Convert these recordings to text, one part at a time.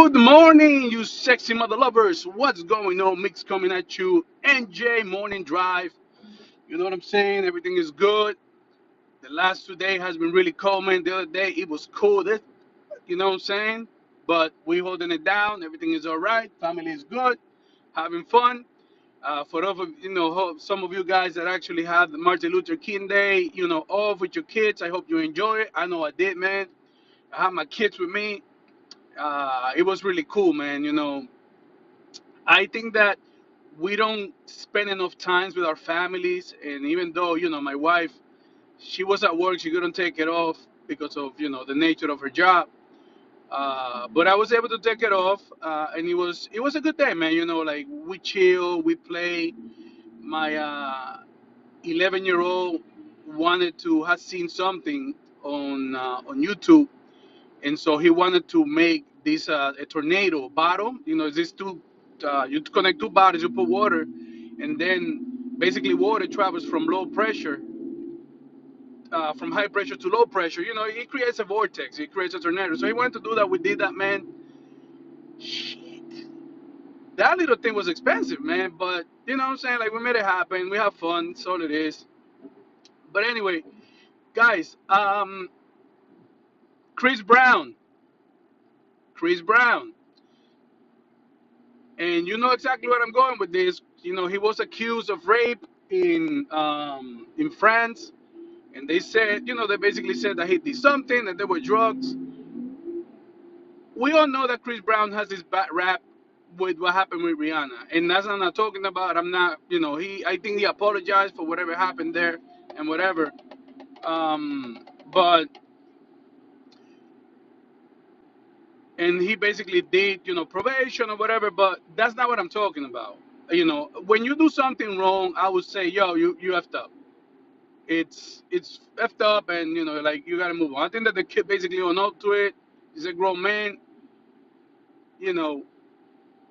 Good morning, you sexy mother lovers. What's going on? Mix coming at you. NJ Morning Drive. You know what I'm saying? Everything is good. The last 2 days has been really cold, man. The other day it was cool. You know what I'm saying? But we holding it down. Everything is all right. Family is good. Having fun. For those of some of you guys that actually have the Martin Luther King Day, off with your kids. I hope you enjoy it. I know I did, man. I have my kids with me. It was really cool, man. I think that we don't spend enough times with our families, and even though my wife, she was at work, she couldn't take it off because of the nature of her job. But I was able to take it off, and it was a good day, man. Like we chill, we play. My 11-year-old wanted to has seen something on YouTube, and so he wanted to make this a tornado bottle. These two, you connect two bottles, you put water, and then basically water travels from low pressure, from high pressure to low pressure. It creates a vortex, it creates a tornado. So he wanted to do that. We did that, man. Shit, that little thing was expensive, man. But you know what I'm saying? Like we made it happen. We have fun. That's all it is. But anyway, guys, Chris Brown, Chris Brown. And you know exactly where I'm going with this. He was accused of rape in France, and they said, they basically said that he did something, that there were drugs. We all know that Chris Brown has this bad rap with what happened with Rihanna, and that's what I'm not talking about. I'm not, I think he apologized for whatever happened there and whatever. But and he basically did, probation or whatever. But that's not what I'm talking about. When you do something wrong, I would say, yo, you effed up. It's effed up, and like you gotta move on. I think that the kid basically owned up to it. He's a grown man. You know,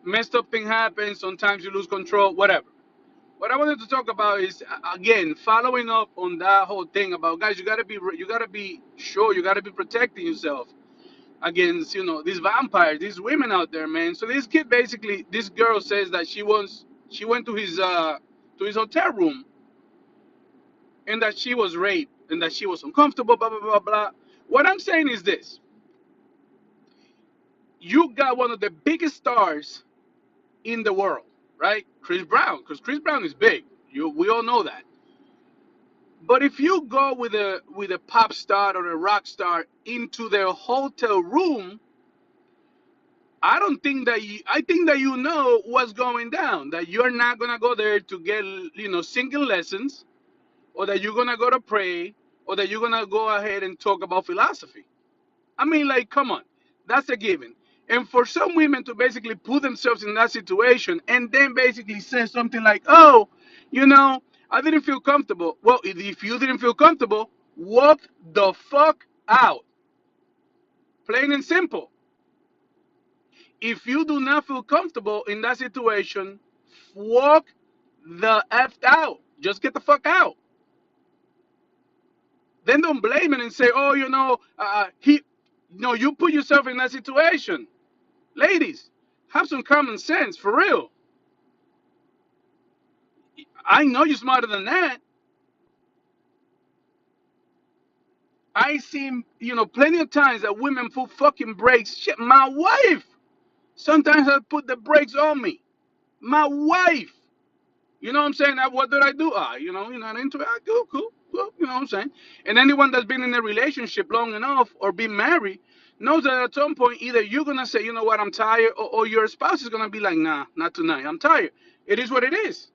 messed up thing happens. Sometimes you lose control. Whatever. What I wanted to talk about is again following up on that whole thing about guys. You gotta be sure. You gotta be protecting yourself against these vampires, these women out there, man. So this kid basically, this girl says that she went to his hotel room, and that she was raped, and that she was uncomfortable, blah blah blah blah. What I'm saying is this: you got one of the biggest stars in the world, right? Chris Brown, because Chris Brown is big. We all know that. But if you go with a pop star or a rock star into their hotel room, I don't think that I think that you know what's going down. That you're not gonna go there to get singing lessons, or that you're gonna go to pray, or that you're gonna go ahead and talk about philosophy. I mean, like, come on, that's a given. And for some women to basically put themselves in that situation and then basically say something like, "Oh, you know, I didn't feel comfortable." Well, if you didn't feel comfortable, walk the fuck out. Plain and simple. If you do not feel comfortable in that situation, walk the f out. Just get the fuck out. Then don't blame it and say, "Oh, you put yourself in that situation." Ladies, have some common sense for real. I know you're smarter than that. I seen, plenty of times that women put fucking brakes. Shit, my wife. Sometimes I put the brakes on me. My wife. You know what I'm saying? What did I do? You're not into it. Cool, cool, cool. You know what I'm saying? And anyone that's been in a relationship long enough or been married knows that at some point either you're gonna say, "You know what, I'm tired," or your spouse is gonna be like, "Nah, not tonight. I'm tired." It is what it is.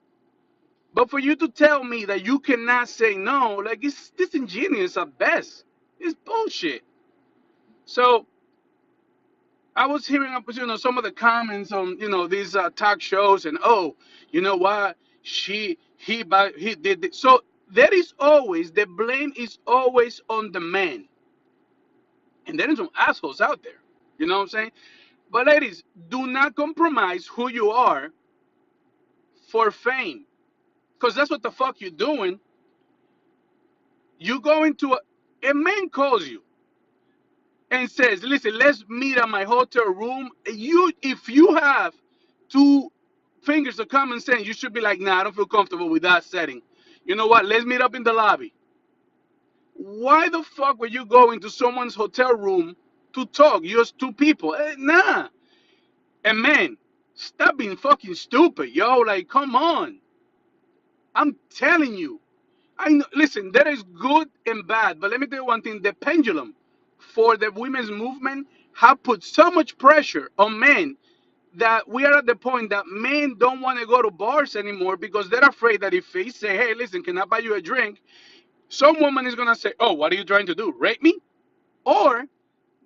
But for you to tell me that you cannot say no, like it's disingenuous at best. It's bullshit. So I was hearing up, some of the comments on, these talk shows, and oh, you know what, he did this. So there is always the blame is always on the man, and there is some assholes out there. You know what I'm saying? But ladies, do not compromise who you are for fame, because that's what the fuck you're doing. You go into a man calls you, and says, listen, let's meet at my hotel room. If you have two fingers of common sense, you should be like, nah, I don't feel comfortable with that setting. You know what? Let's meet up in the lobby. Why the fuck would you go into someone's hotel room to talk? Just two people. Nah. And man, stop being fucking stupid, yo. Like, come on. I'm telling you. I know, listen, there is good and bad, but let me tell you one thing: the pendulum for the women's movement have put so much pressure on men that we are at the point that men don't want to go to bars anymore because they're afraid that if they say, "Hey, listen, can I buy you a drink?" some woman is gonna say, "Oh, what are you trying to do? Rape me?" Or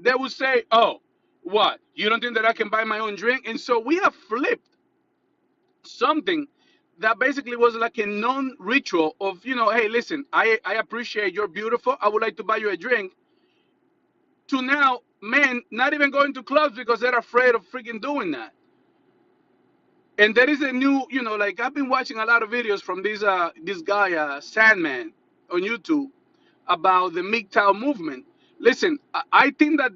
they will say, "Oh, what? You don't think that I can buy my own drink?" And so we have flipped something that basically was like a non-ritual of, hey, listen, I appreciate you're beautiful, I would like to buy you a drink, to now men not even going to clubs because they're afraid of freaking doing that. And there is a new, like I've been watching a lot of videos from this guy Sandman on YouTube about the MGTOW movement. Listen, I think that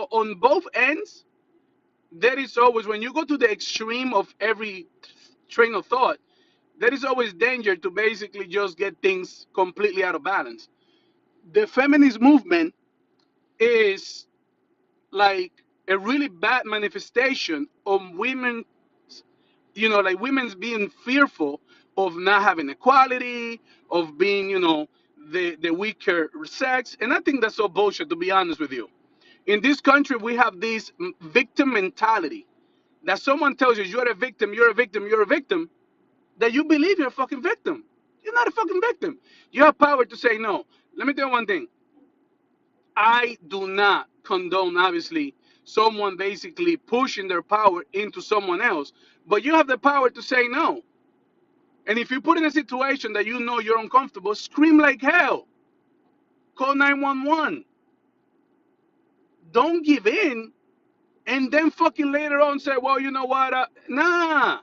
on both ends there is always, when you go to the extreme of every train of thought, there is always danger to basically just get things completely out of balance. The feminist movement is like a really bad manifestation of women, like women's being fearful of not having equality, of being, the weaker sex. And I think that's so bullshit, to be honest with you. In this country, we have this victim mentality that someone tells you you're a victim, you're a victim, you're a victim, that you believe you're a fucking victim. You're not a fucking victim. You have power to say no. Let me tell you one thing. I do not condone, obviously, someone basically pushing their power into someone else, but you have the power to say no. And if you put in a situation that you know you're uncomfortable, scream like hell. Call 911. Don't give in and then fucking later on say, well, you know what? Nah.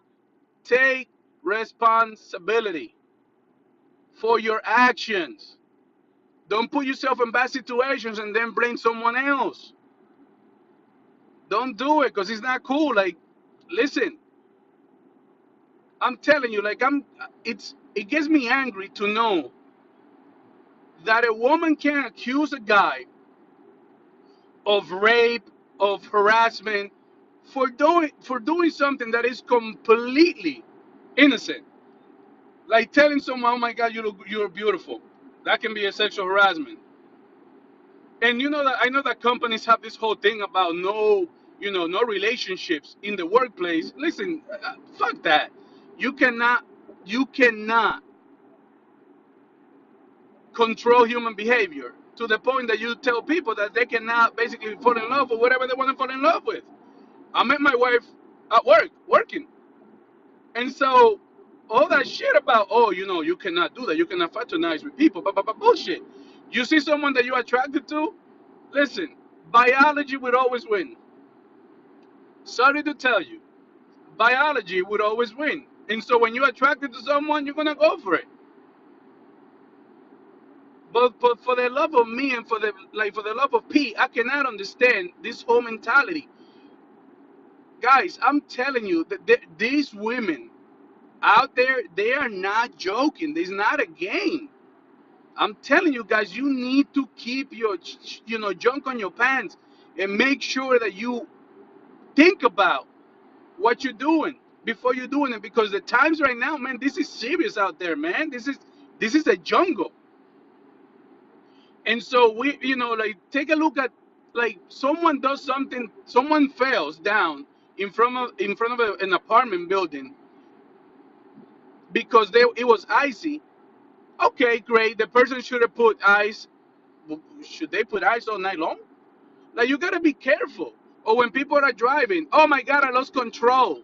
Take responsibility for your actions. Don't put yourself in bad situations and then blame someone else. Don't do it because it's not cool. Like, listen, I'm telling you, like it gets me angry to know that a woman can accuse a guy of rape, of harassment, for doing something that is completely innocent. Like telling someone, "Oh my God, you're beautiful." That can be a sexual harassment. And you know that I know that companies have this whole thing about no relationships in the workplace. Listen, fuck that. You cannot, you cannot control human behavior to the point that you tell people that they cannot basically fall in love with whatever they want to fall in love with. I met my wife at work, working, and so all that shit about, oh, you cannot do that, you cannot fraternize with people, but bullshit. You see someone that you're attracted to, listen, biology would always win. Sorry to tell you, biology would always win. And so when you're attracted to someone, you're gonna go for it. But for the love of me and for the love of P, I cannot understand this whole mentality. Guys, I'm telling you that these women out there, they are not joking. This is not a game. I'm telling you guys, you need to keep your junk on your pants and make sure that you think about what you're doing before you're doing it, because the times right now, man, this is serious out there, man. This is a jungle. And so we, like, take a look at, like, someone does something, someone falls down in front of an apartment building because it was icy. Okay, great. The person should have put ice. Should they put ice all night long? Like, you gotta be careful. Or when people are driving, oh my God, I lost control.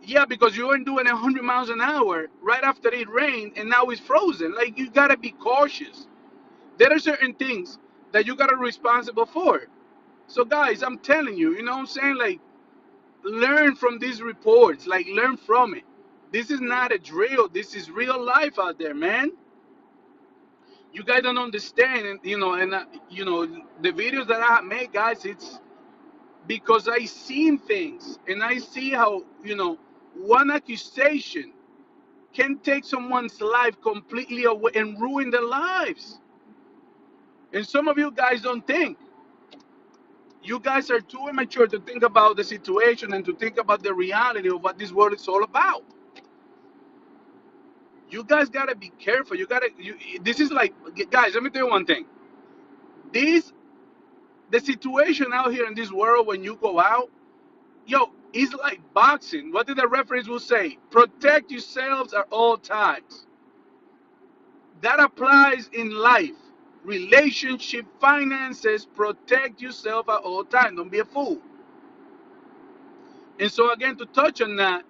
Yeah, because you weren't doing 100 miles an hour right after it rained and now it's frozen. Like, you gotta be cautious. There are certain things that you gotta be responsible for. So guys, I'm telling you, you know what I'm saying? Like, learn from these reports. Like, learn from it. This is not a drill. This is real life out there, man. You guys don't understand, and the videos that I have made, guys, it's because I seen things and I see how one accusation can take someone's life completely away and ruin their lives. And some of you guys don't think. You guys are too immature to think about the situation and to think about the reality of what this world is all about. You guys gotta be careful. This is like, guys, let me tell you one thing. This the situation out here in this world when you go out, it's like boxing. What did the referees will say? Protect yourselves at all times. That applies in life, relationship, finances. Protect yourself at all times. Don't be a fool. And so again, to touch on that,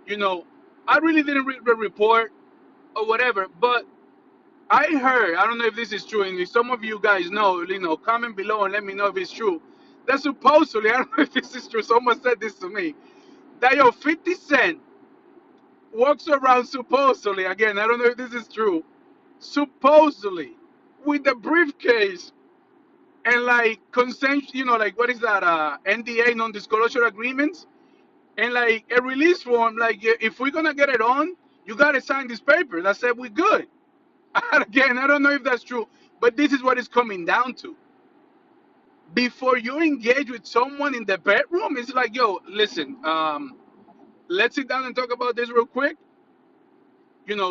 you know, I really didn't read the report or whatever, but I heard, I don't know if this is true, and if some of you guys know, comment below and let me know if it's true. That supposedly, I don't know if this is true, someone said this to me, that 50 Cent walks around supposedly, again, I don't know if this is true, supposedly, with a briefcase and like consent, like what is that, NDA, non-disclosure agreements, and like a release form, like if we're gonna get it on, you gotta sign this paper that said we're good. Again, I don't know if that's true, but this is what it's coming down to. Before you engage with someone in the bedroom, it's like, listen, let's sit down and talk about this real quick.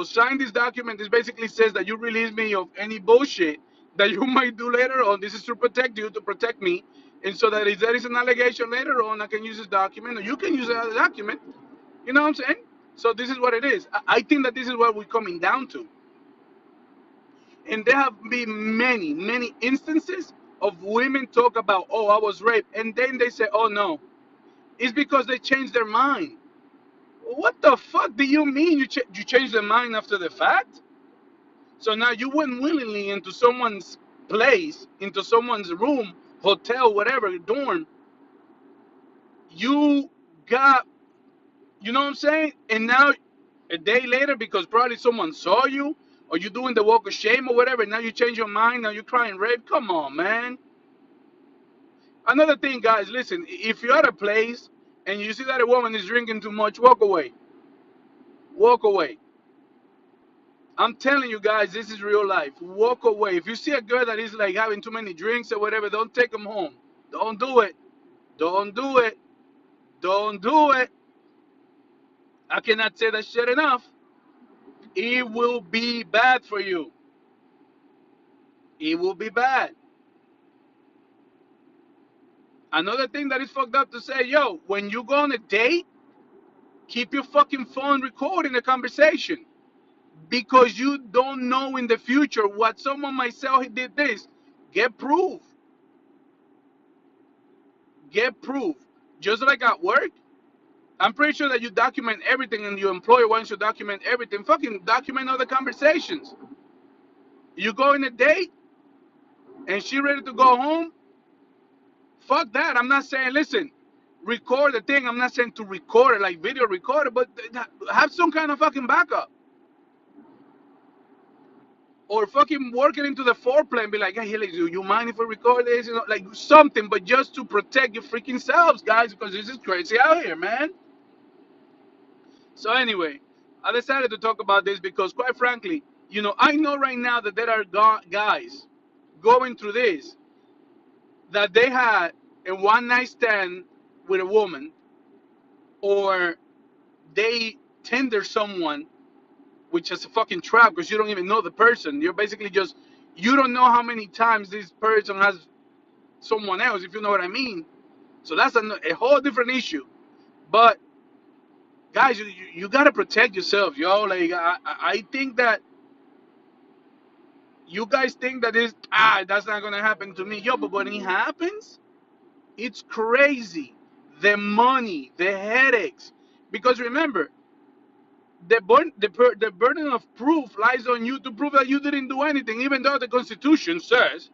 Sign this document. This basically says that you release me of any bullshit that you might do later on. This is to protect you, to protect me. And so that if there is an allegation later on, I can use this document, or you can use another document. You know what I'm saying? So this is what it is. I think that this is what we're coming down to. And there have been many, many instances of women talk about, oh, I was raped. And then they say, oh, no. It's because they changed their mind. What the fuck do you mean you changed their mind after the fact? So now you went willingly into someone's place, into someone's room, hotel, whatever, dorm. You got, you know what I'm saying? And now a day later, because probably someone saw you, or you doing the walk of shame or whatever, now you change your mind, now you're crying rape. Come on, man. Another thing, guys, listen, if you're at a place and you see that a woman is drinking too much, walk away. Walk away. I'm telling you guys, this is real life. Walk away. If you see a girl that is like having too many drinks or whatever, don't take them home. Don't do it. Don't do it. Don't do it. I cannot say that shit enough. It will be bad for you. It will be bad. Another thing that is fucked up to say, when you go on a date, keep your fucking phone recording the conversation. Because you don't know in the future what someone might say, oh, he did this. Get proof. Get proof. Just like at work, I'm pretty sure that you document everything and your employer wants you to document everything. Fucking document all the conversations. You go on a date and she ready to go home, fuck that. I'm not saying, listen, record the thing. I'm not saying to record it, like video record it, but have some kind of fucking backup. Or fucking work it into the foreplay and be like, hey, do you mind if we record this? Like something, but just to protect your freaking selves, guys, because this is crazy out here, man. So anyway, I decided to talk about this because, quite frankly, I know right now that there are guys going through this, that they had a one night stand with a woman, or they tender someone, which is a fucking trap because you don't even know the person. You're basically just, you don't know how many times this person has someone else, if you know what I mean. So that's a whole different issue. But guys, you gotta protect yourself, yo. Like I think that you guys think that that's not gonna happen to me, yo. But when it happens, it's crazy. The money, the headaches, because remember, the burden of proof lies on you to prove that you didn't do anything, even though the Constitution says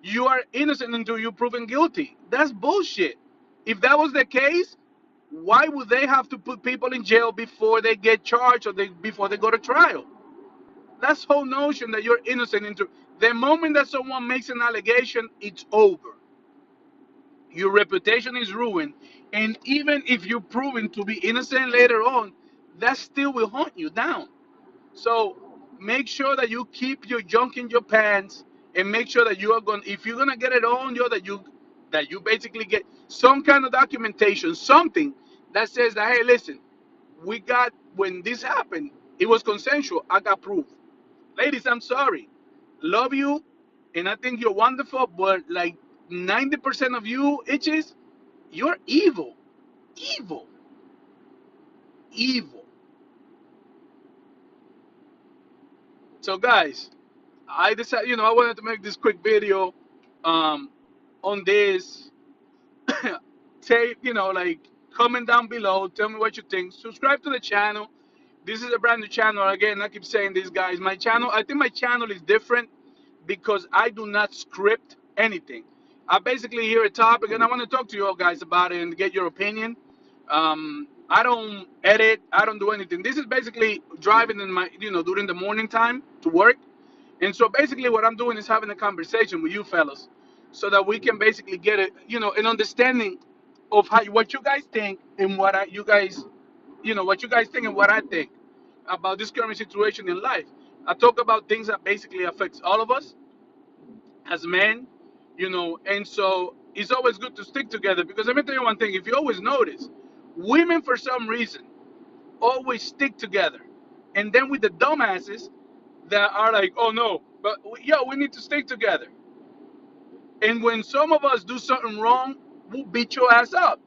you are innocent until you're proven guilty. That's bullshit. If that was the case, why would they have to put people in jail before they get charged or before they go to trial? That's whole notion that you're innocent into. The moment that someone makes an allegation, it's over. Your reputation is ruined. And even if you're proven to be innocent later on, that still will hunt you down. So make sure that you keep your junk in your pants, and make sure that you are going. If you're gonna get it on you, that you basically get some kind of documentation, something that says that, hey, listen, we got, when this happened, it was consensual. I got proof. Ladies, I'm sorry. Love you, and I think you're wonderful, but like 90% of you itches, you're evil, evil, evil. So guys, I decided, I wanted to make this quick video um, on this. Say, like, comment down below, tell me what you think. Subscribe to the channel. This is a brand new channel. Again, I keep saying this, guys. My channel, I think my channel is different because I do not script anything. I basically hear a topic and I want to talk to you all guys about it and get your opinion. I don't edit. I don't do anything. This is basically driving in my, during the morning time to work. And so basically what I'm doing is having a conversation with you fellas so that we can basically get an understanding of what you guys think and what you guys think and what I think about this current situation in life. I talk about things that basically affects all of us as men, and so it's always good to stick together because let me tell you one thing, if you always notice, women for some reason always stick together. And then with the dumbasses that are like, oh no, but yo, we need to stick together. And when some of us do something wrong, we'll beat your ass up.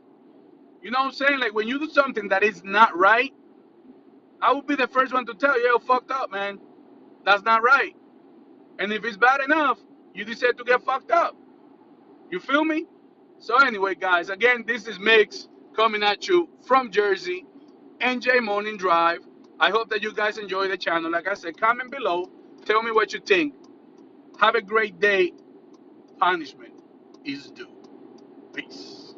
You know what I'm saying? Like when you do something that is not right, I will be the first one to tell you, yo, fucked up, man. That's not right. And if it's bad enough, you decide to get fucked up. You feel me? So anyway, guys, again, this is Mix coming at you from Jersey, NJ Morning Drive. I hope that you guys enjoy the channel. Like I said, comment below. Tell me what you think. Have a great day. Punishment is due. Peace.